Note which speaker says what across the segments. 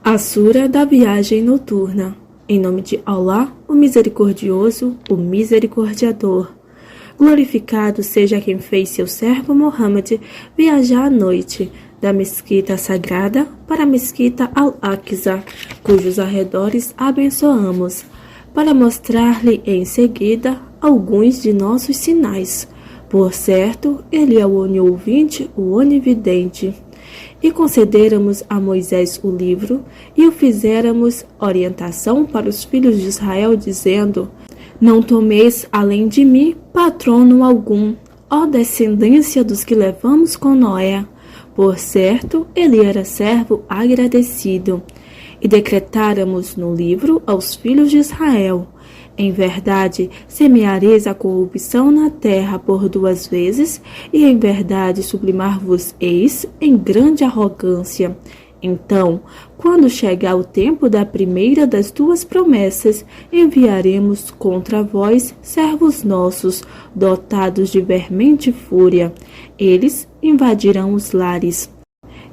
Speaker 1: A Sura da Viagem Noturna. Em nome de Allah, o Misericordioso, o Misericordiador. Glorificado seja quem fez seu servo Muhammad viajar à noite da mesquita sagrada para a mesquita Al-Aqsa, cujos arredores abençoamos, para mostrar-lhe em seguida alguns de nossos sinais. Por certo, ele é o oniouvinte, o onividente. E concederamos a Moisés o livro, e o fizéramos orientação para os filhos de Israel, dizendo: Não tomeis além de mim patrono algum, ó descendência dos que levamos com Noé. Por certo, ele era servo agradecido. E decretáramos no livro aos filhos de Israel: Em verdade, semeareis a corrupção na terra por 2 vezes, e em verdade sublimar-vos-eis em grande arrogância. Então, quando chegar o tempo da primeira das 2 promessas, enviaremos contra vós servos nossos, dotados de veemente fúria. Eles invadirão os lares.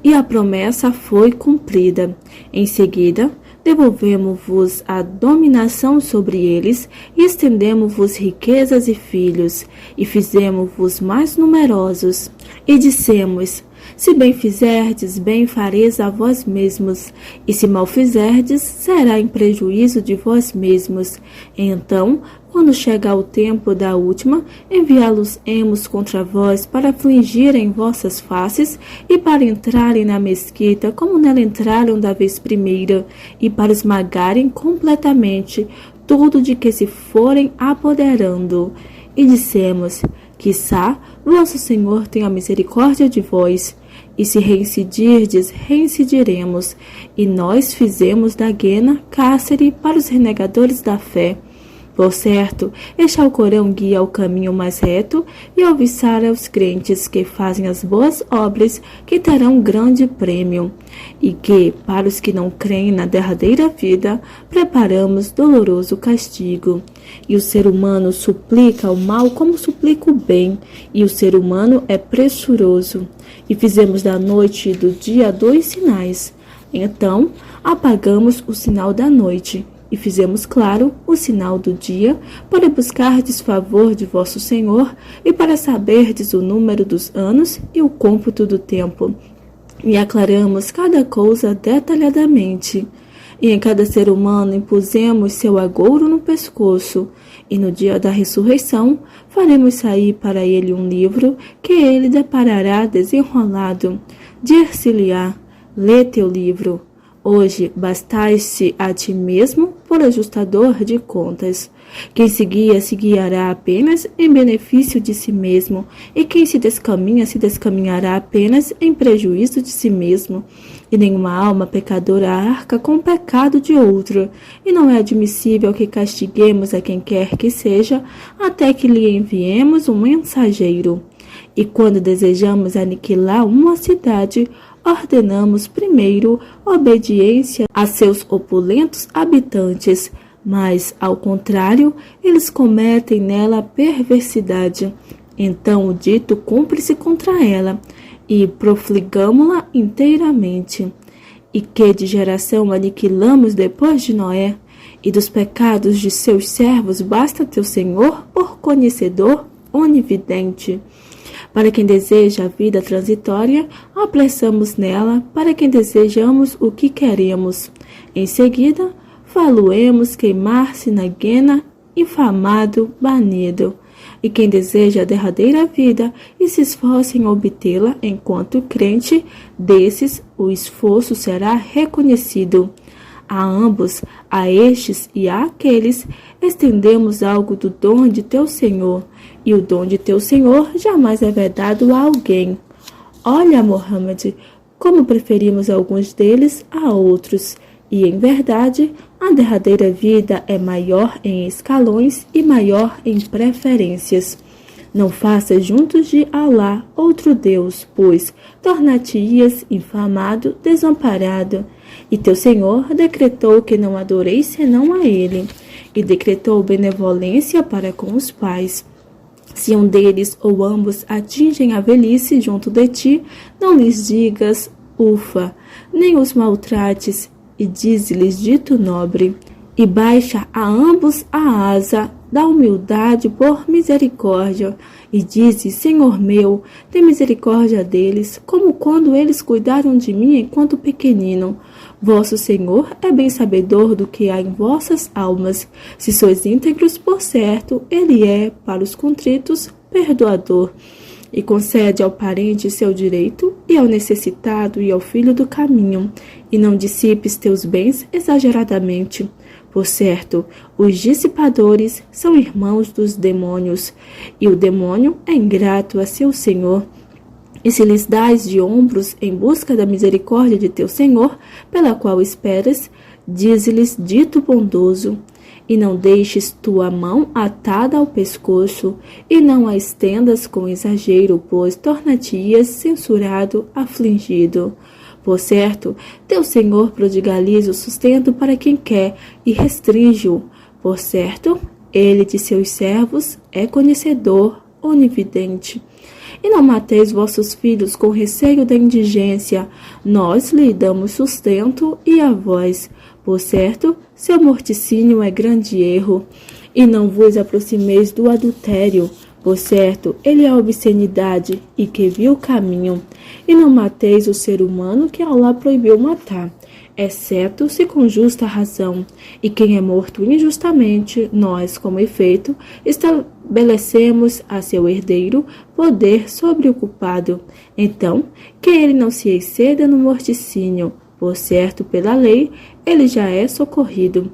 Speaker 1: E a promessa foi cumprida. Em seguida, devolvemos-vos a dominação sobre eles, e estendemos-vos riquezas e filhos, e fizemos-vos mais numerosos. E dissemos: Se bem fizerdes, bem fareis a vós mesmos, e se mal fizerdes, será em prejuízo de vós mesmos. Então, quando chegar o tempo da última, enviá-los-emos contra vós para afligirem vossas faces e para entrarem na mesquita como nela entraram da vez primeira, e para esmagarem completamente tudo de que se forem apoderando. E dissemos: Quiçá vosso Senhor tenha misericórdia de vós, e se reincidirdes, reincidiremos. E nós fizemos da Guena cárcere para os renegadores da fé. Por certo, este Alcorão guia ao caminho mais reto e alviçar aos crentes que fazem as boas obras, que terão grande prêmio, e que, para os que não creem na derradeira vida, preparamos doloroso castigo. E o ser humano suplica o mal como suplica o bem, e o ser humano é pressuroso. E fizemos da noite e do dia 2 sinais. Então, apagamos o sinal da noite, e fizemos claro o sinal do dia, para buscardes favor de vosso Senhor, e para saberdes o número dos anos e o cômputo do tempo. E aclaramos cada coisa detalhadamente. E em cada ser humano impusemos seu agouro no pescoço, e no dia da ressurreição faremos sair para ele um livro, que ele deparará desenrolado. Dir-se-lhe-á: Lê teu livro. Hoje bastais-te a ti mesmo por ajustador de contas. Quem se guia, se guiará apenas em benefício de si mesmo, e quem se descaminhará apenas em prejuízo de si mesmo. E nenhuma alma pecadora arca com o pecado de outra, e não é admissível que castiguemos a quem quer que seja, até que lhe enviemos um mensageiro. E quando desejamos aniquilar uma cidade, ordenamos primeiro obediência a seus opulentos habitantes, mas, ao contrário, eles cometem nela perversidade. Então o dito cumpre-se contra ela, e profligamo-la inteiramente. E que de geração aniquilamos depois de Noé, e dos pecados de seus servos basta teu Senhor por conhecedor onividente. Para quem deseja a vida transitória, apressamos nela, para quem desejamos o que queremos. Em seguida, faloemos queimar-se na Guena, infamado, banido. E quem deseja a derradeira vida e se esforça em obtê-la enquanto crente, desses o esforço será reconhecido. A ambos, a estes e a aqueles, estendemos algo do dom de teu Senhor, e o dom de teu Senhor jamais é vedado a alguém. Olha, Muhammad, como preferimos alguns deles a outros, e em verdade, a derradeira vida é maior em escalões e maior em preferências. Não faças juntos de Allah outro Deus, pois tornar-te-ias infamado, desamparado. E teu Senhor decretou que não adoreis senão a Ele, e decretou benevolência para com os pais. Se um deles ou ambos atingem a velhice junto de ti, não lhes digas ufa, nem os maltrates, e dize-lhes dito nobre, e baixa a ambos a asa da humildade por misericórdia, e dize, Senhor meu, tem misericórdia deles, como quando eles cuidaram de mim enquanto pequenino. Vosso Senhor é bem sabedor do que há em vossas almas. Se sois íntegros, por certo, ele é, para os contritos, perdoador. E concede ao parente seu direito, e ao necessitado e ao filho do caminho, e não dissipes teus bens exageradamente. Por certo, os dissipadores são irmãos dos demônios, e o demônio é ingrato a seu senhor. E se lhes dás de ombros em busca da misericórdia de teu Senhor, pela qual esperas, dize-lhes dito bondoso, e não deixes tua mão atada ao pescoço, e não a estendas com exagero, pois tornar-te-ias censurado, afligido. Por certo, teu Senhor prodigaliza o sustento para quem quer e restringe-o. Por certo, ele de seus servos é conhecedor, onividente. E não mateis vossos filhos com receio da indigência, nós lhe damos sustento e a vós. Por certo, seu morticínio é grande erro. E não vos aproximeis do adultério, por certo, ele é obscenidade e que viu o caminho. E não mateis o ser humano que Allah proibiu matar, exceto se com justa razão. E quem é morto injustamente, nós, como efeito, estabelecemos a seu herdeiro poder sobre o culpado. Então, que ele não se exceda no morticínio, por certo, pela lei, ele já é socorrido.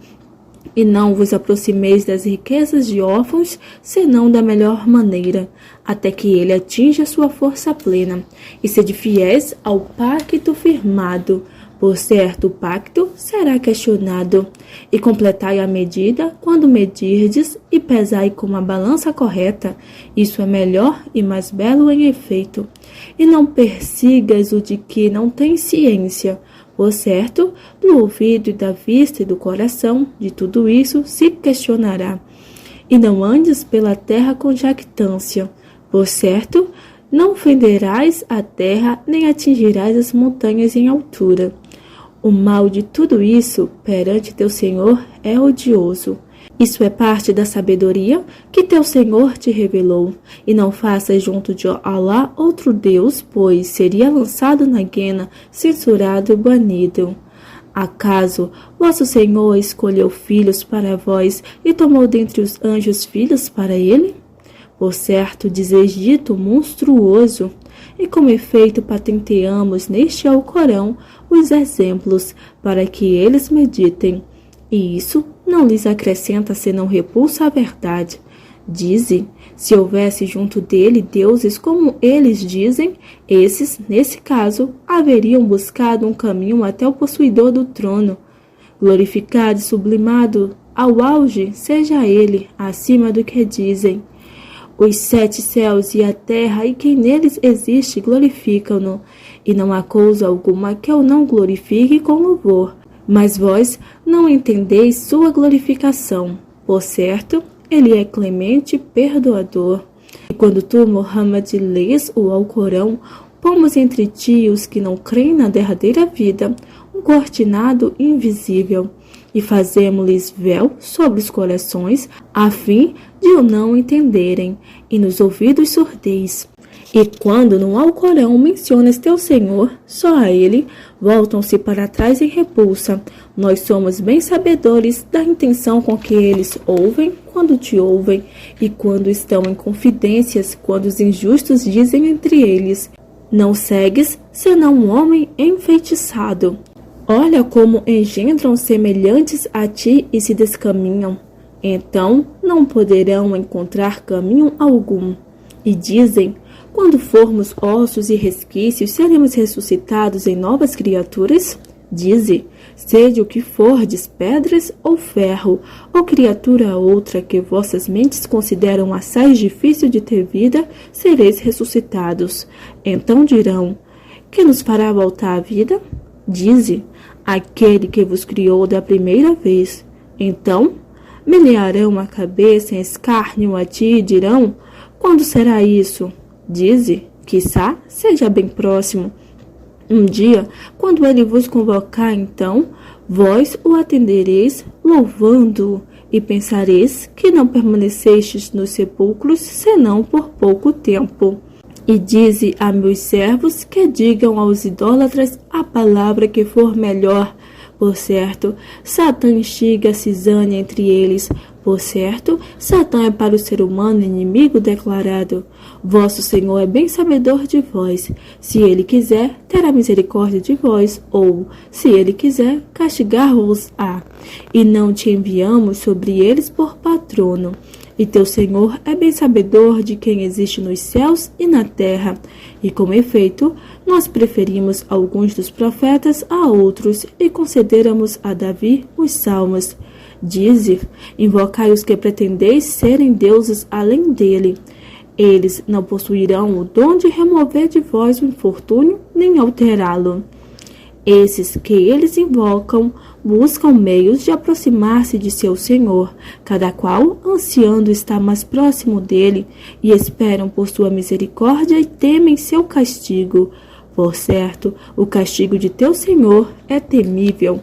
Speaker 1: E não vos aproximeis das riquezas de órfãos, senão da melhor maneira, até que ele atinja sua força plena. E sede fiéis ao pacto firmado, por certo o pacto será questionado. E completai a medida quando medirdes, e pesai com a balança correta. Isso é melhor e mais belo em efeito. E não persigas o de que não tem ciência. Por certo, do ouvido e da vista e do coração, de tudo isso se questionará. E não andes pela terra com jactância. Por certo, não fenderás a terra, nem atingirás as montanhas em altura. O mal de tudo isso, perante teu Senhor, é odioso. Isso é parte da sabedoria que teu Senhor te revelou. E não faças junto de Allah outro Deus, pois seria lançado na guena, censurado e banido. Acaso vosso Senhor escolheu filhos para vós e tomou dentre os anjos filhos para ele? Por certo, dizes dito monstruoso. E como efeito patenteamos neste Alcorão os exemplos, para que eles meditem. E isso não lhes acrescenta senão repulsa à verdade. Dize, se houvesse junto dele deuses como eles dizem, esses, nesse caso, haveriam buscado um caminho até o possuidor do trono. Glorificado e sublimado ao auge seja ele, acima do que dizem. Os 7 céus e a terra e quem neles existe glorificam-no, e não há coisa alguma que eu não glorifique com louvor. Mas vós não entendeis sua glorificação. Por certo, ele é clemente e perdoador. E quando tu, Muhammad, lês o Alcorão, pomos entre ti e os que não creem na derradeira vida um cortinado invisível, e fazemos-lhes véu sobre os corações, a fim de o não entenderem, e nos ouvidos surdez. E quando no Alcorão mencionas teu Senhor, só a ele, voltam-se para trás em repulsa. Nós somos bem sabedores da intenção com que eles ouvem quando te ouvem, e quando estão em confidências, quando os injustos dizem entre eles, não segues, senão um homem enfeitiçado. Olha como engendram semelhantes a ti e se descaminham. Então não poderão encontrar caminho algum. E dizem, quando formos ossos e resquícios, seremos ressuscitados em novas criaturas? Dize, seja o que fordes, pedras ou ferro, ou criatura outra que vossas mentes consideram assaz difícil de ter vida, sereis ressuscitados. Então dirão, que nos fará voltar à vida? Dize, aquele que vos criou da primeira vez. Então, menearão a cabeça em escárnio a ti e dirão, quando será isso? Dize, quiçá seja bem próximo. Um dia, quando ele vos convocar, então, vós o atendereis, louvando-o, e pensareis que não permanecestes nos sepulcros, senão por pouco tempo. E dize a meus servos que digam aos idólatras a palavra que for melhor. Por certo, Satã instiga a cisânia entre eles. Por certo, Satã é para o ser humano inimigo declarado. Vosso Senhor é bem sabedor de vós. Se ele quiser, terá misericórdia de vós, ou, se ele quiser, castigar-vos-á. E não te enviamos sobre eles por patrono. E teu Senhor é bem sabedor de quem existe nos céus e na terra. E com efeito, nós preferimos alguns dos profetas a outros e concederamos a Davi os salmos. Dize, invocai os que pretendeis serem deuses além dele. Eles não possuirão o dom de remover de vós o infortúnio, nem alterá-lo. Esses que eles invocam buscam meios de aproximar-se de seu Senhor, cada qual ansiando estar mais próximo dele, e esperam por sua misericórdia e temem seu castigo. Por certo, o castigo de teu Senhor é temível,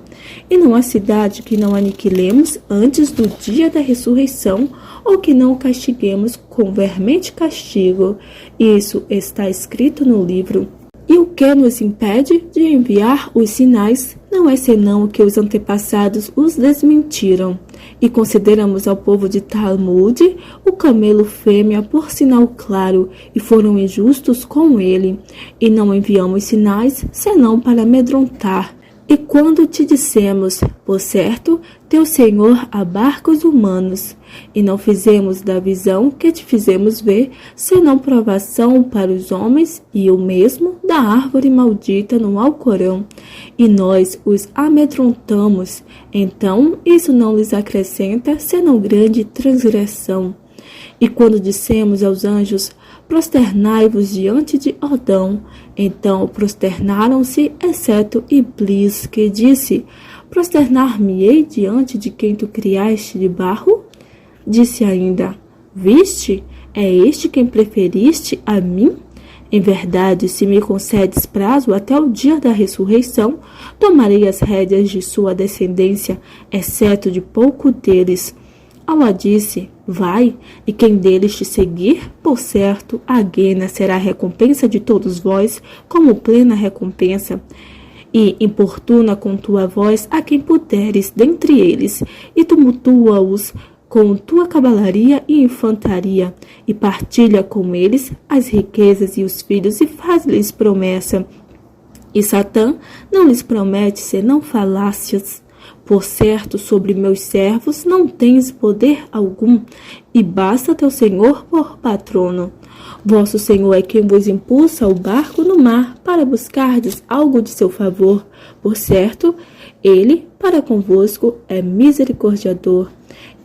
Speaker 1: e não há cidade que não aniquilemos antes do dia da ressurreição, ou que não o castiguemos com veemente castigo. Isso está escrito no livro. E o que nos impede de enviar os sinais não é senão o que os antepassados os desmentiram. E consideramos ao povo de Talmude o camelo fêmea por sinal claro, e foram injustos com ele. E não enviamos sinais senão para amedrontar. E quando te dissemos, por certo, teu Senhor há barcos humanos, e não fizemos da visão que te fizemos ver, senão provação para os homens, e o mesmo da árvore maldita no Alcorão, e nós os amedrontamos, então isso não lhes acrescenta, senão grande transgressão. E quando dissemos aos anjos, prosternai-vos diante de Adão, então prosternaram-se, exceto Iblis, que disse, prosternar-me-ei diante de quem tu criaste de barro? Disse ainda, viste, é este quem preferiste a mim? Em verdade, se me concedes prazo até o dia da ressurreição, tomarei as rédeas de sua descendência, exceto de pouco deles. Allah disse, vai, e quem deles te seguir, por certo, a Guena será a recompensa de todos vós, como plena recompensa. E importuna com tua voz a quem puderes dentre eles, e tumultua-os com tua cavalaria e infantaria, e partilha com eles as riquezas e os filhos, e faz-lhes promessa. E Satã não lhes promete senão falácias. Por certo, sobre meus servos não tens poder algum, e basta teu Senhor por patrono. Vosso Senhor é quem vos impulsa ao barco no mar para buscardes algo de seu favor. Por certo, ele, para convosco, é misericordiador.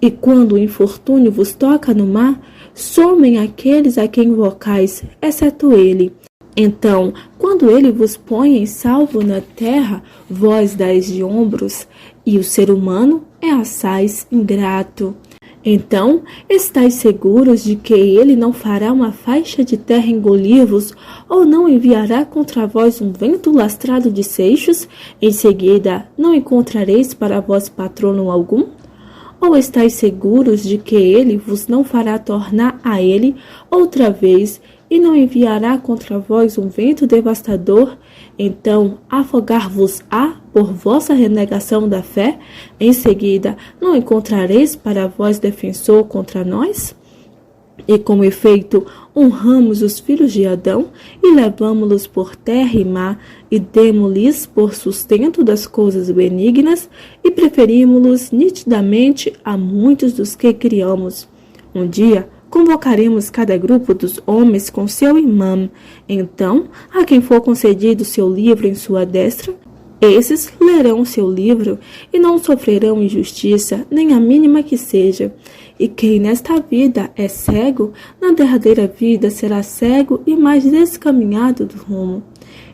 Speaker 1: E quando o infortúnio vos toca no mar, somem aqueles a quem invocais, exceto ele. Então, quando ele vos põe em salvo na terra, vós dais de ombros, e o ser humano é assaz ingrato. Então, estais seguros de que ele não fará uma faixa de terra engolir-vos, ou não enviará contra vós um vento lastrado de seixos? Em seguida, não encontrareis para vós patrono algum? Ou estais seguros de que ele vos não fará tornar a ele outra vez, e não enviará contra vós um vento devastador? Então afogar-vos-á por vossa renegação da fé? Em seguida, não encontrareis para vós defensor contra nós? E com efeito, honramos os filhos de Adão, e levamo-los por terra e mar, e demo-lhes por sustento das coisas benignas, e preferimo-los nitidamente a muitos dos que criamos. Um dia, convocaremos cada grupo dos homens com seu imã. Então, a quem for concedido seu livro em sua destra, esses lerão seu livro e não sofrerão injustiça, nem a mínima que seja. E quem nesta vida é cego, na derradeira vida será cego e mais descaminhado do rumo.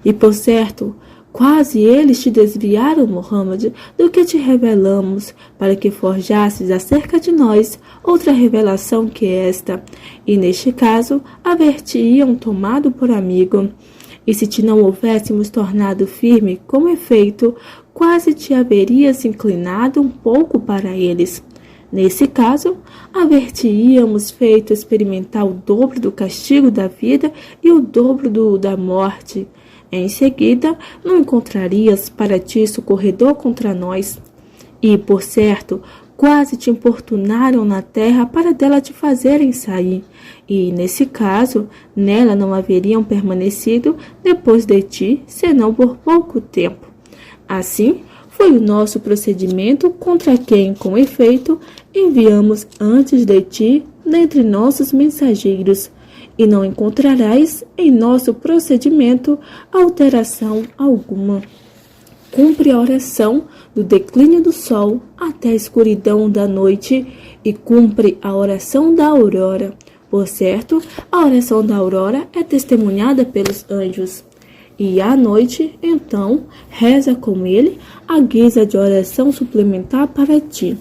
Speaker 1: E por certo, quase eles te desviaram, Muhammad, do que te revelamos, para que forjasses acerca de nós outra revelação que esta, e neste caso, haver-te-iam tomado por amigo. E se te não houvéssemos tornado firme, com efeito, quase te haverias inclinado um pouco para eles. Nesse caso, haver-te-íamos feito experimentar o dobro do castigo da vida e o dobro da morte. Em seguida, não encontrarias para ti socorredor contra nós. E, por certo, quase te importunaram na terra para dela te fazerem sair. E, nesse caso, nela não haveriam permanecido depois de ti, senão por pouco tempo. Assim, foi o nosso procedimento contra quem, com efeito, enviamos antes de ti dentre nossos mensageiros, e não encontrarás em nosso procedimento alteração alguma. Cumpre a oração do declínio do sol até a escuridão da noite, e cumpre a oração da aurora. Por certo, a oração da aurora é testemunhada pelos anjos. E à noite, então, reza com ele a guisa de oração suplementar para ti.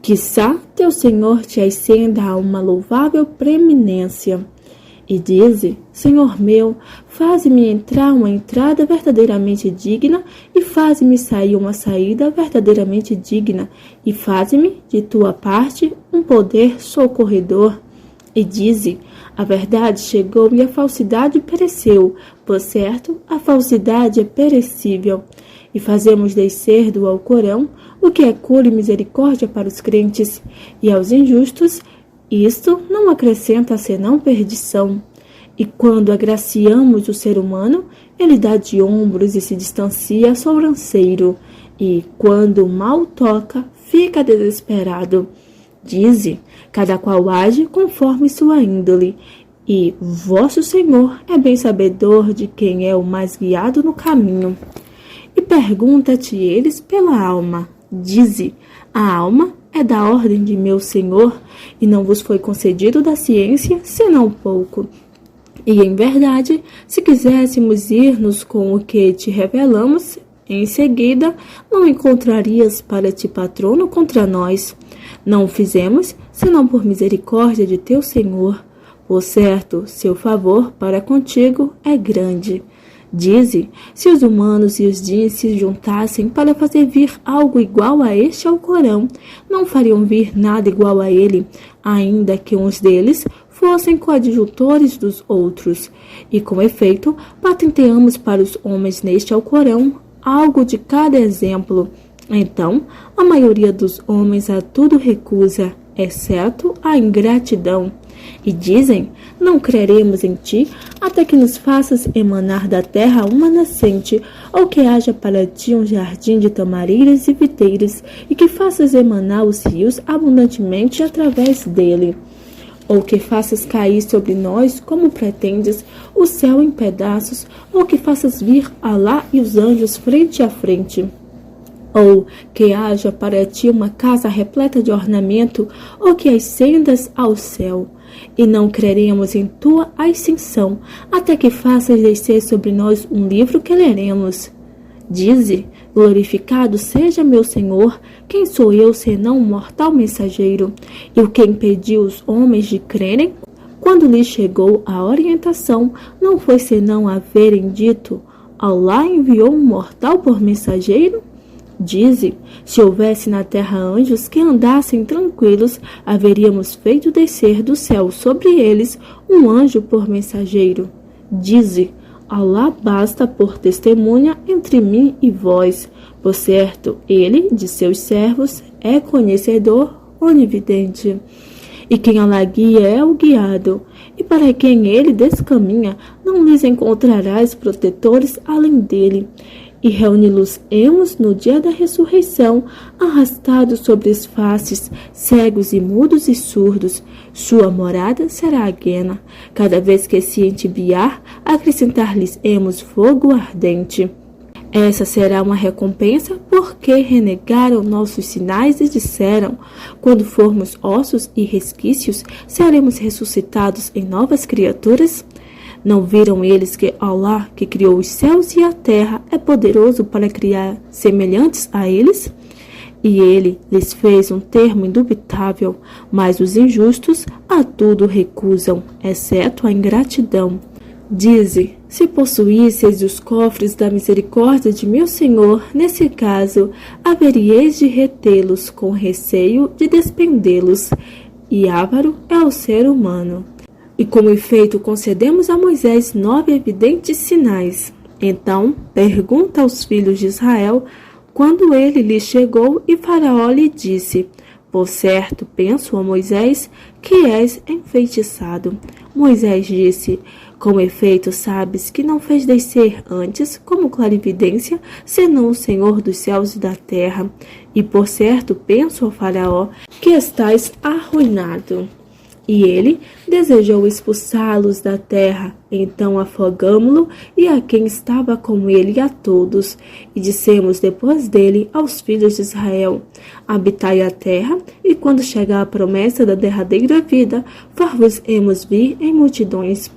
Speaker 1: Quiçá teu Senhor te ascenda a uma louvável preeminência. E dize: Senhor meu, faze-me entrar uma entrada verdadeiramente digna, e faze-me sair uma saída verdadeiramente digna, e faze-me, de tua parte, um poder socorredor. E dize: a verdade chegou e a falsidade pereceu. Por certo, a falsidade é perecível. E fazemos descer do Alcorão o que é cura e misericórdia para os crentes, e aos injustos isto não acrescenta senão perdição. E quando agraciamos o ser humano, ele dá de ombros e se distancia sobranceiro. E quando o mal toca, fica desesperado. Dize: cada qual age conforme sua índole, e vosso Senhor é bem sabedor de quem é o mais guiado no caminho. E pergunta-te eles pela alma. Dize: a alma é da ordem de meu Senhor, e não vos foi concedido da ciência, senão pouco. E, em verdade, se quiséssemos ir-nos com o que te revelamos, em seguida, não encontrarias para ti patrono contra nós. Não o fizemos, senão por misericórdia de teu Senhor. Por certo, seu favor para contigo é grande. Dize: se os humanos e os djinns se juntassem para fazer vir algo igual a este Alcorão, não fariam vir nada igual a ele, ainda que uns deles fossem coadjutores dos outros. E, com efeito, patenteamos para os homens neste Alcorão algo de cada exemplo. Então, a maioria dos homens a tudo recusa, exceto a ingratidão. E dizem: não creremos em ti até que nos faças emanar da terra uma nascente, ou que haja para ti um jardim de tamareiras e videiras, e que faças emanar os rios abundantemente através dele. Ou que faças cair sobre nós, como pretendes, o céu em pedaços, ou que faças vir Alá e os anjos frente a frente. Ou que haja para ti uma casa repleta de ornamento, ou que ascendas ao céu. E não creremos em tua ascensão, até que faças descer sobre nós um livro que leremos. Dize: glorificado seja meu Senhor, quem sou eu senão um mortal mensageiro? E o que impediu os homens de crerem? Quando lhes chegou a orientação, não foi senão haverem dito: Alá enviou um mortal por mensageiro? Dize: se houvesse na terra anjos que andassem tranquilos, haveríamos feito descer do céu sobre eles um anjo por mensageiro. Dize: Alá basta por testemunha entre mim e vós. Por certo, ele, de seus servos, é conhecedor onividente. E quem Alá guia é o guiado, e para quem ele descaminha, não lhes encontrarás protetores além dele. E reuni-los-emos no dia da ressurreição, arrastados sobre as faces, cegos e mudos e surdos. Sua morada será a Guena. Cada vez que se entibiar, acrescentar-lhes-emos fogo ardente. Essa será uma recompensa, porque renegaram nossos sinais e disseram: quando formos ossos e resquícios, seremos ressuscitados em novas criaturas? Não viram eles que Alá, que criou os céus e a terra, é poderoso para criar semelhantes a eles? E ele lhes fez um termo indubitável, mas os injustos a tudo recusam, exceto a ingratidão. Dize: se possuísseis os cofres da misericórdia de meu Senhor, nesse caso, haveríeis de retê-los com receio de despendê-los, e avaro é o ser humano. E com efeito concedemos a Moisés 9 evidentes sinais. Então pergunta aos filhos de Israel, quando ele lhe chegou, e Faraó lhe disse: por certo, penso, ó Moisés, que és enfeitiçado. Moisés disse: com efeito, sabes que não fez descer antes, como clarividência, senão o Senhor dos céus e da terra. E por certo, penso, ó Faraó, que estás arruinado. E ele desejou expulsá-los da terra. Então afogamo-lo e a quem estava com ele a todos. E dissemos depois dele aos filhos de Israel: habitai a terra, e quando chegar a promessa da derradeira vida, far-vos-emos vir em multidões.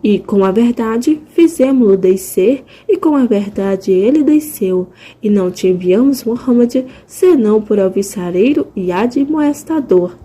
Speaker 1: E com a verdade fizemo-lo descer, e com a verdade ele desceu. E não te enviamos, Muhammad, senão por alvissareiro e admoestador.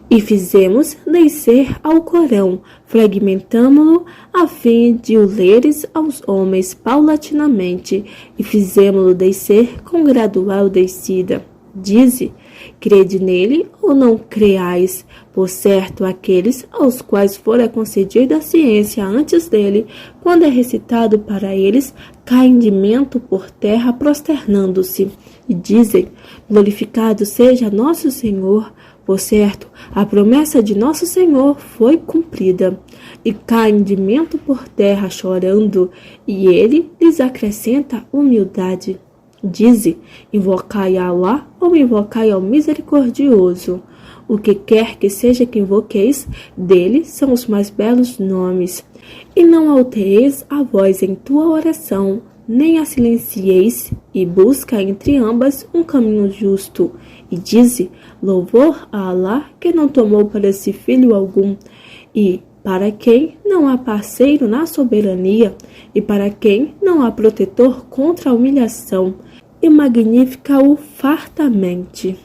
Speaker 1: E fizemos descer ao Corão, fragmentamo-lo a fim de o leres aos homens paulatinamente, e fizemo-lo descer com gradual descida. Dize, crede nele ou não creais? Por certo, aqueles aos quais fora concedida a ciência antes dele, quando é recitado para eles, caem de mento por terra prosternando-se, e dizem, glorificado seja nosso Senhor. Por certo, a promessa de nosso Senhor foi cumprida, e caem de mento por terra chorando, e ele lhes acrescenta humildade. Dize, invocai a Allah ou invocai ao misericordioso. O que quer que seja que invoqueis, dele são os mais belos nomes. E não altereis a voz em tua oração, nem a silencieis, e busca entre ambas um caminho justo. E dize, louvor a Allah, que não tomou para si filho algum, e para quem não há parceiro na soberania, e para quem não há protetor contra a humilhação, e magnifica-o fartamente.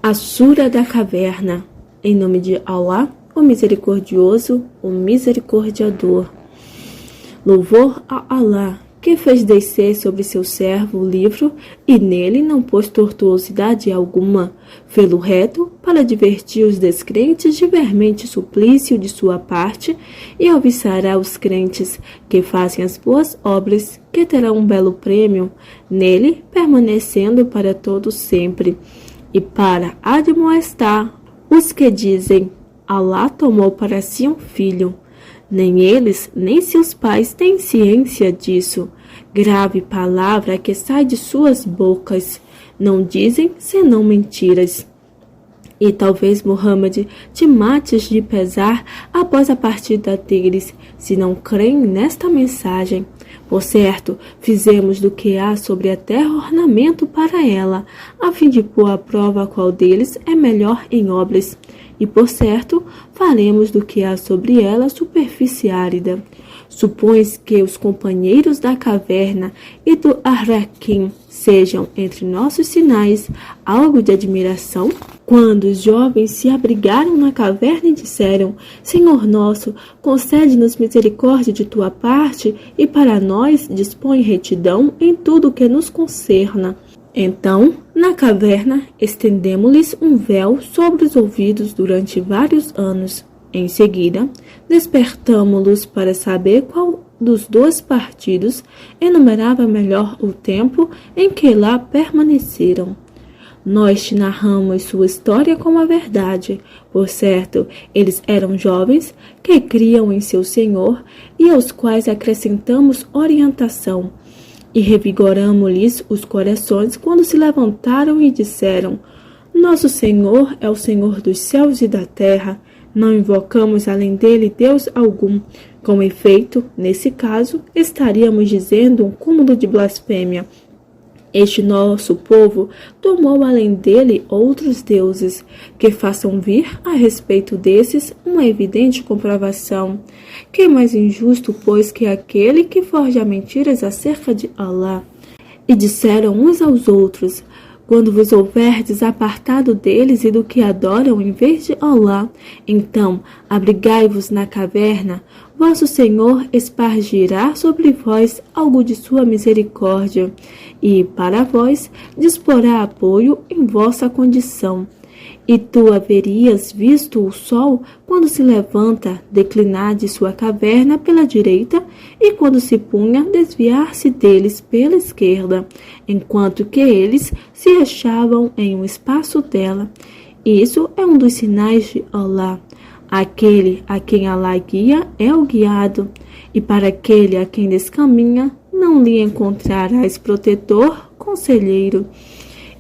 Speaker 1: A Sura da Caverna. Em nome de Allah, o Misericordioso, o Misericordiador. Louvor a Allah, que fez descer sobre seu servo o livro, e nele não pôs tortuosidade alguma, fê-lo reto, para divertir os descrentes de vermente suplício de sua parte, e alviçará os crentes que fazem as boas obras, que terão um belo prêmio, nele permanecendo para todos sempre, e para admoestar os que dizem, Allah tomou para si um filho. Nem eles, nem seus pais têm ciência disso. Grave palavra que sai de suas bocas. Não dizem senão mentiras. E talvez, Muhammad, te mates de pesar após a partida deles, se não creem nesta mensagem. Por certo, fizemos do que há sobre a terra ornamento para ela, a fim de pôr à prova qual deles é melhor em obras. E, por certo, faremos do que há sobre ela superfície árida. Supões que os companheiros da caverna e do Arraquim sejam, entre nossos sinais, algo de admiração? Quando os jovens se abrigaram na caverna e disseram, Senhor nosso, concede-nos misericórdia de tua parte, e para nós dispõe retidão em tudo o que nos concerna. Então, na caverna, estendemos-lhes um véu sobre os ouvidos durante vários anos. Em seguida, despertamo-los para saber qual dos dois partidos enumerava melhor o tempo em que lá permaneceram. Nós te narramos sua história como a verdade. Por certo, eles eram jovens que criam em seu Senhor e aos quais acrescentamos orientação. E revigoramo-lhes os corações quando se levantaram e disseram, nosso Senhor é o Senhor dos céus e da terra, não invocamos além dele Deus algum. Com efeito, nesse caso, estaríamos dizendo um cúmulo de blasfêmia. Este nosso povo tomou além dele outros deuses, que façam vir a respeito desses uma evidente comprovação. Que mais injusto, pois, que aquele que forja mentiras acerca de Allah? E disseram uns aos outros, Quando vos houverdes apartado deles e do que adoram em vez de Alá, então abrigai-vos na caverna, vosso Senhor espargirá sobre vós algo de sua misericórdia, e para vós disporá apoio em vossa condição. E tu haverias visto o sol quando se levanta declinar de sua caverna pela direita e quando se punha desviar-se deles pela esquerda, enquanto que eles se achavam em um espaço dela. Isso é um dos sinais de Alá. Aquele a quem Alá guia é o guiado, e para aquele a quem descaminha não lhe encontrarás protetor, conselheiro.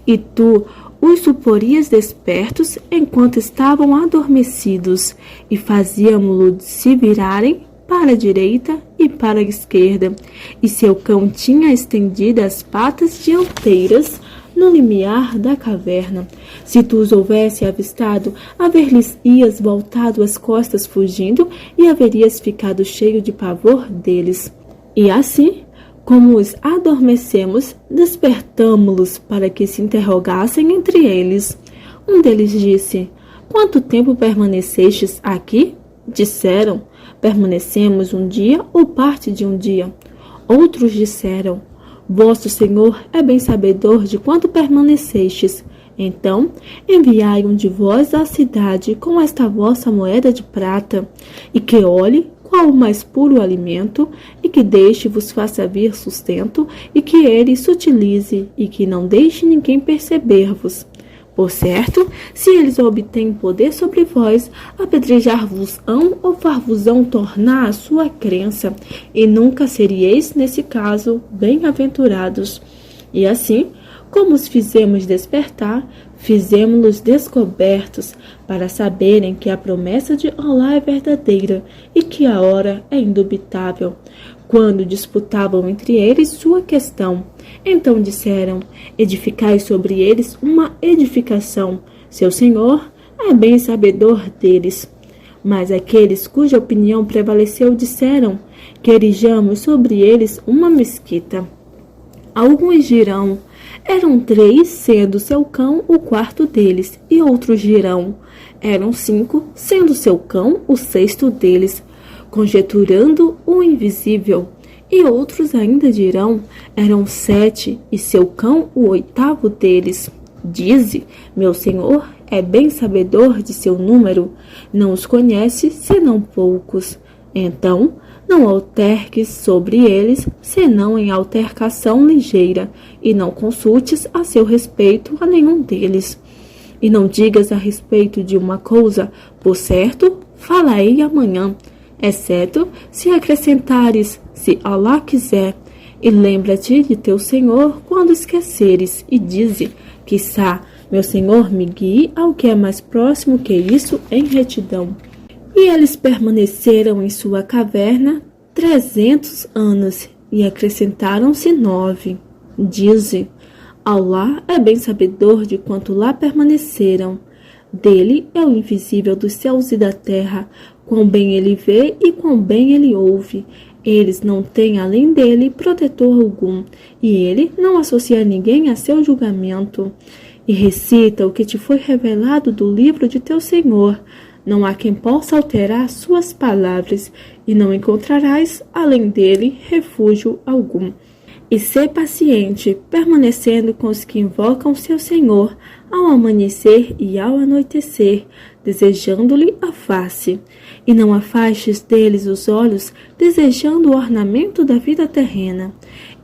Speaker 1: E tu os suporias despertos enquanto estavam adormecidos, e fazíamo-los se virarem para a direita e para a esquerda, e seu cão tinha estendido as patas dianteiras no limiar da caverna. Se tu os houvesse avistado, haver-lhes-ias voltado as costas fugindo, e haverias ficado cheio de pavor deles. E assim, como os adormecemos, despertamo-los para que se interrogassem entre eles. Um deles disse: Quanto tempo permanecestes aqui? Disseram: Permanecemos um dia ou parte de um dia. Outros disseram: Vosso Senhor é bem sabedor de quanto permanecestes. Então enviai um de vós à cidade com esta vossa moeda de prata, e que olhe qual o mais puro alimento, e que deixe vos faça vir sustento, e que ele se utilize, e que não deixe ninguém perceber-vos. Por certo, se eles obtêm poder sobre vós, apedrejar-vos-ão ou far-vos-ão tornar a sua crença, e nunca seríeis, nesse caso, bem-aventurados. E assim, como os fizemos despertar, fizemos-los descobertos, para saberem que a promessa de Alá é verdadeira e que a hora é indubitável. Quando disputavam entre eles sua questão, então disseram: Edificai sobre eles uma edificação. Seu Senhor é bem sabedor deles. Mas aqueles cuja opinião prevaleceu disseram: Que erijamos sobre eles uma mesquita. Alguns dirão: Eram 3, sendo seu cão o quarto deles, e outros dirão: Eram 5, sendo seu cão o sexto deles, conjeturando o invisível. E outros ainda dirão: Eram 7, e seu cão o oitavo deles. Dize: Meu Senhor é bem sabedor de seu número, não os conhece senão poucos. Então, não alterques sobre eles, senão em altercação ligeira, e não consultes a seu respeito a nenhum deles. E não digas a respeito de uma coisa: Por certo, falarei amanhã, exceto se acrescentares, se Alá quiser. E lembra-te de teu Senhor quando esqueceres, e dize: Quiçá meu Senhor me guie ao que é mais próximo que isso em retidão. E eles permaneceram em sua caverna 300 anos, e acrescentaram-se 9. Dize: Alá é bem sabedor de quanto lá permaneceram. Dele é o invisível dos céus e da terra, quão bem ele vê e quão bem ele ouve. Eles não têm além dele protetor algum, e ele não associa ninguém a seu julgamento. E recita o que te foi revelado do livro de teu Senhor. Não há quem possa alterar suas palavras, e não encontrarás, além dele, refúgio algum. E sê paciente, permanecendo com os que invocam seu Senhor, ao amanhecer e ao anoitecer, desejando-lhe a face. E não afastes deles os olhos, desejando o ornamento da vida terrena.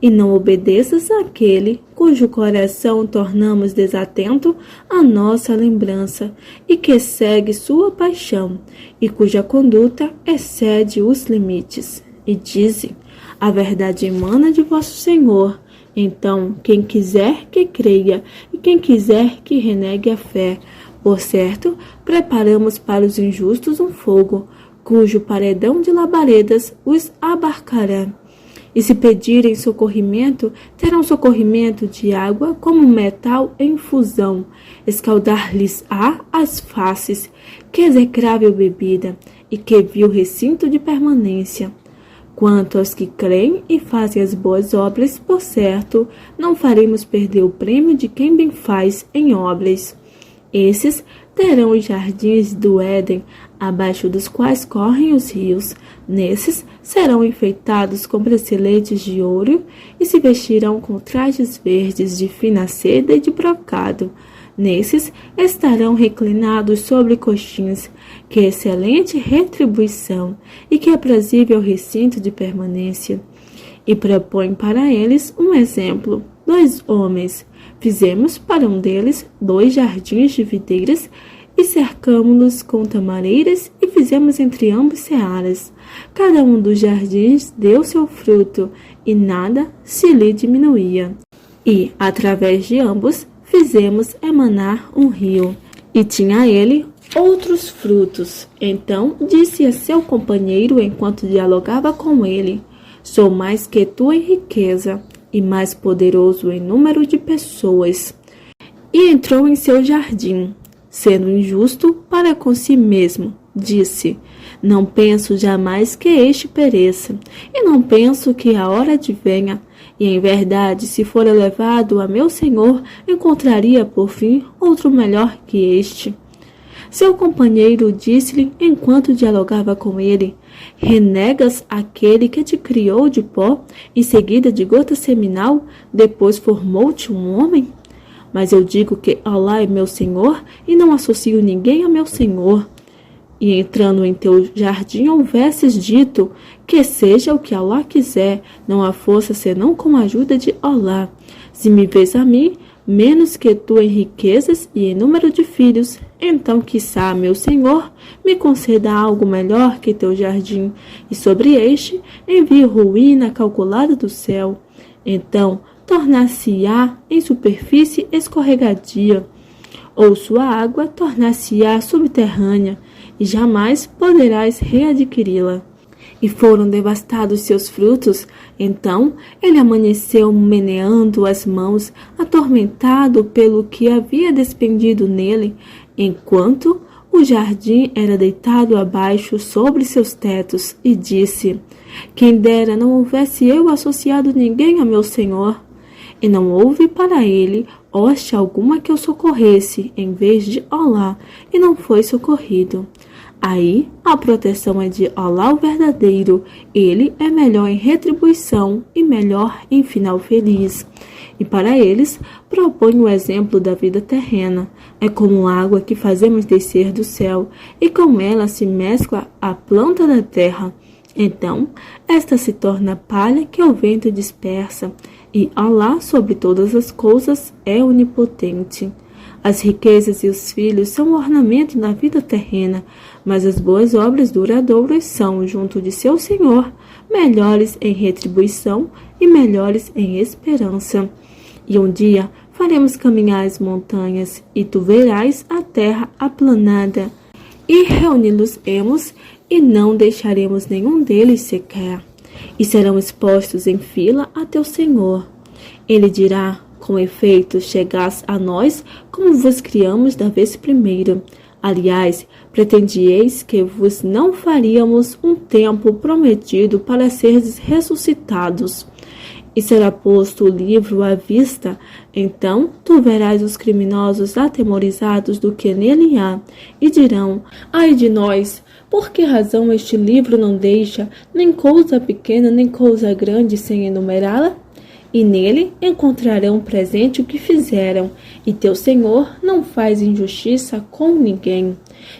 Speaker 1: E não obedeças àquele cujo coração tornamos desatento à nossa lembrança, e que segue sua paixão, e cuja conduta excede os limites. E dize: A verdade emana de vosso Senhor. Então, quem quiser que creia, e quem quiser que renegue a fé. Por certo, preparamos para os injustos um fogo, cujo paredão de labaredas os abarcará. E se pedirem socorrimento, terão socorrimento de água como metal em fusão. Escaldar-lhes-á as faces, que execrável bebida, e que vil recinto de permanência. Quanto aos que creem e fazem as boas obras, por certo, não faremos perder o prêmio de quem bem faz em obras. Esses terão os jardins do Éden, abaixo dos quais correm os rios. Nesses serão enfeitados com braceletes de ouro e se vestirão com trajes verdes de fina seda e de brocado. Nesses estarão reclinados sobre coxins. Que excelente retribuição e que aprazível recinto de permanência. E propõe para eles um exemplo. 2 homens. Fizemos para um deles 2 jardins de videiras e cercamo-los com tamareiras e fizemos entre ambos searas. Cada um dos jardins deu seu fruto e nada se lhe diminuía. E, através de ambos, fizemos emanar um rio. E tinha ele outros frutos. Então disse a seu companheiro enquanto dialogava com ele: Sou mais que tu em riqueza e mais poderoso em número de pessoas. E entrou em seu jardim, sendo injusto para com si mesmo. Disse: Não penso jamais que este pereça, e não penso que a hora advenha. E em verdade, se for elevado a meu Senhor, encontraria por fim outro melhor que este. Seu companheiro disse-lhe enquanto dialogava com ele: Renegas aquele que te criou de pó, em seguida de gota seminal, depois formou-te um homem? Mas eu digo que Alá é meu Senhor e não associo ninguém a meu Senhor. E entrando em teu jardim houvesses dito: Que seja o que Alá quiser, não há força senão com a ajuda de Alá. Se me vês a mim, menos que tu em riquezas e em número de filhos, então quiçá meu Senhor me conceda algo melhor que teu jardim, e sobre este envie ruína calculada do céu. Então tornar-se-á em superfície escorregadia, ou sua água tornar-se-á subterrânea, e jamais poderás readquiri-la. E foram devastados seus frutos. Então ele amanheceu meneando as mãos, atormentado pelo que havia despendido nele, enquanto o jardim era deitado abaixo sobre seus tetos, e disse: Quem dera não houvesse eu associado ninguém a meu Senhor. E não houve para ele hoste alguma que o socorresse, em vez de Alá, e não foi socorrido. Aí a proteção é de Alá o verdadeiro. Ele é melhor em retribuição e melhor em final feliz. E para eles propõe o exemplo da vida terrena. É como água que fazemos descer do céu, e com ela se mescla a planta da terra. Então esta se torna palha que o vento dispersa. E Alá sobre todas as coisas é onipotente. As riquezas e os filhos são ornamento da vida terrena, mas as boas obras duradouras são, junto de seu Senhor, melhores em retribuição e melhores em esperança. E um dia faremos caminhar as montanhas, e tu verás a terra aplanada, e reuni-los-emos, e não deixaremos nenhum deles sequer, e serão expostos em fila a teu Senhor. Ele dirá: Com efeito, chegaste a nós como vos criamos da vez primeira. Aliás, pretendieis que vos não faríamos um tempo prometido para seres ressuscitados. E será posto o livro à vista, então tu verás os criminosos atemorizados do que nele há, e dirão: Ai de nós! Por que razão este livro não deixa nem coisa pequena nem coisa grande sem enumerá-la? E nele encontrarão presente o que fizeram, e teu Senhor não faz injustiça com ninguém.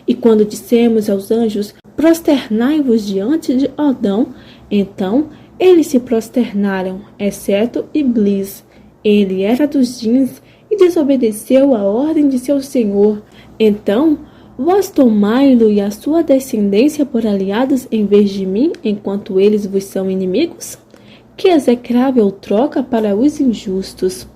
Speaker 1: E quando dissemos aos anjos: Prosternai-vos diante de Adão, então eles se prosternaram, exceto Iblis. Ele era dos djinns e desobedeceu a ordem de seu Senhor. Então vós tomai-lo e a sua descendência por aliados em vez de mim, enquanto eles vos são inimigos? Que execrável troca para os injustos!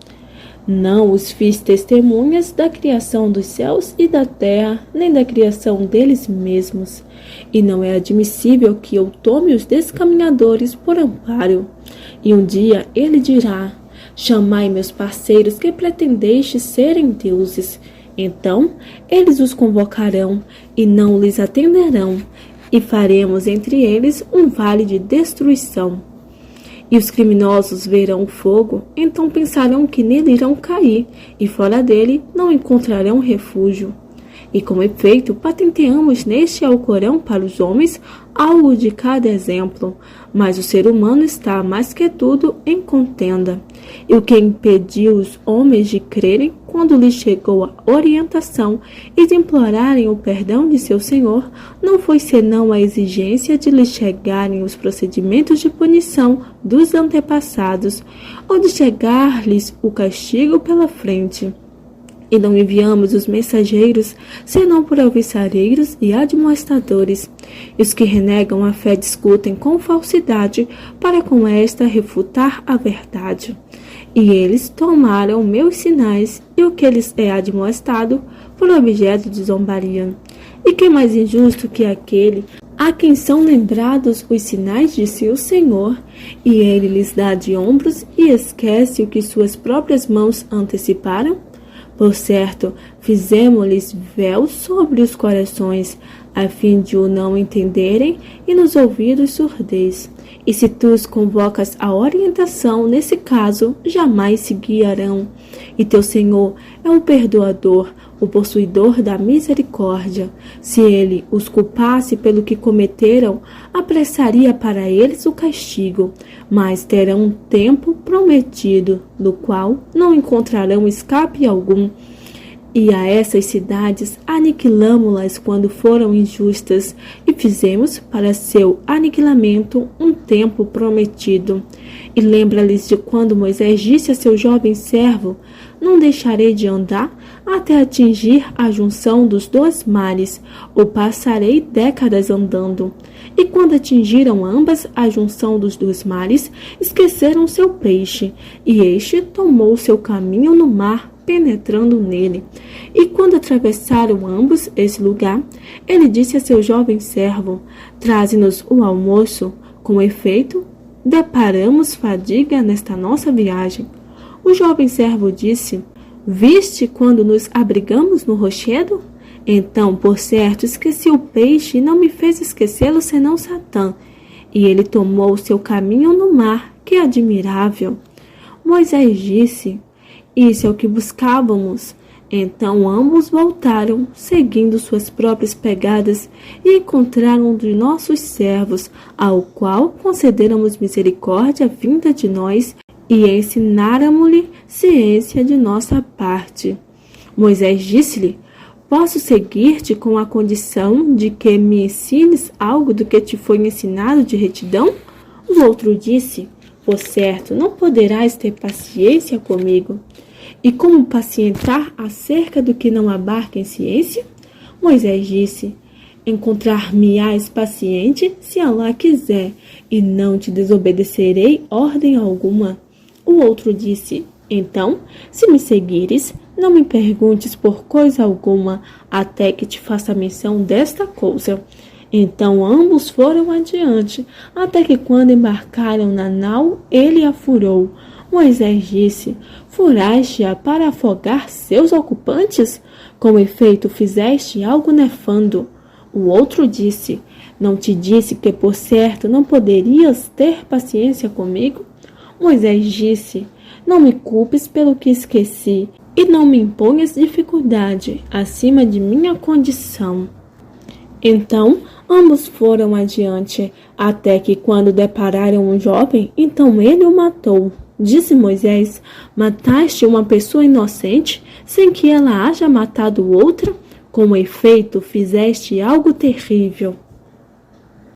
Speaker 1: Não os fiz testemunhas da criação dos céus e da terra, nem da criação deles mesmos. E não é admissível que eu tome os descaminhadores por amparo. E um dia ele dirá: Chamai meus parceiros que pretendestes serem deuses. Então eles os convocarão e não lhes atenderão. e faremos entre eles um vale de destruição. E os criminosos verão o fogo, então pensarão que nele irão cair, e fora dele não encontrarão refúgio. E com efeito, patenteamos neste Alcorão para os homens algo de cada exemplo, mas o ser humano está, mais que tudo, em contenda. E o que impediu os homens de crerem quando lhes chegou a orientação e de implorarem o perdão de seu Senhor, não foi senão a exigência de lhes chegarem os procedimentos de punição dos antepassados, ou de chegar-lhes o castigo pela frente. E não enviamos os mensageiros, senão por alvissareiros e admoestadores. E os que renegam a fé discutem com falsidade, para com esta refutar a verdade. E eles tomaram meus sinais, e o que lhes é admoestado por objeto de zombaria. E quem mais injusto que aquele a quem são lembrados os sinais de seu Senhor, e ele lhes dá de ombros e esquece o que suas próprias mãos anteciparam? Por certo, fizemos-lhes véu sobre os corações, a fim de o não entenderem, e nos ouvidos surdez. E se tu os convocas à orientação, nesse caso, jamais se guiarão. E teu Senhor é o perdoador, o possuidor da misericórdia. Se ele os culpasse pelo que cometeram, apressaria para eles o castigo, mas terão um tempo prometido, do qual não encontrarão escape algum. E a essas cidades aniquilamo-las quando foram injustas, e fizemos para seu aniquilamento um tempo prometido. E lembra-lhes de quando Moisés disse a seu jovem servo: não deixarei de andar até atingir a junção dos dois mares, ou passarei décadas andando. E quando atingiram ambas a junção dos dois mares, esqueceram seu peixe, e este tomou seu caminho no mar, penetrando nele. E quando atravessaram ambos esse lugar, ele disse a seu jovem servo: traze-nos o almoço. Com efeito, deparamos fadiga nesta nossa viagem. O jovem servo disse: viste quando nos abrigamos no rochedo? Então, por certo, esqueci o peixe, e não me fez esquecê-lo senão Satã. E ele tomou seu caminho no mar. Que admirável! Moisés disse: isso é o que buscávamos. Então ambos voltaram, seguindo suas próprias pegadas, e encontraram um de nossos servos, ao qual concederamos misericórdia vinda de nós, e ensináramos-lhe ciência de nossa parte. Moisés disse-lhe: posso seguir-te com a condição de que me ensines algo do que te foi ensinado de retidão? O outro disse: por certo, não poderás ter paciência comigo. E como pacientar acerca do que não abarca em ciência? Moisés disse: encontrar-me-ás paciente se Alá quiser, e não te desobedecerei ordem alguma. O outro disse: então, se me seguires, não me perguntes por coisa alguma, até que te faça menção desta coisa. Então ambos foram adiante, até que quando embarcaram na nau, ele a furou. Moisés disse: furaste-a para afogar seus ocupantes? Com efeito, fizeste algo nefando. O outro disse: não te disse que, por certo, não poderias ter paciência comigo? Moisés disse: não me culpes pelo que esqueci, e não me imponhas dificuldade acima de minha condição. Então, ambos foram adiante, até que quando depararam um jovem, então ele o matou. Disse Moisés: mataste uma pessoa inocente, sem que ela haja matado outra? Com efeito, fizeste algo terrível.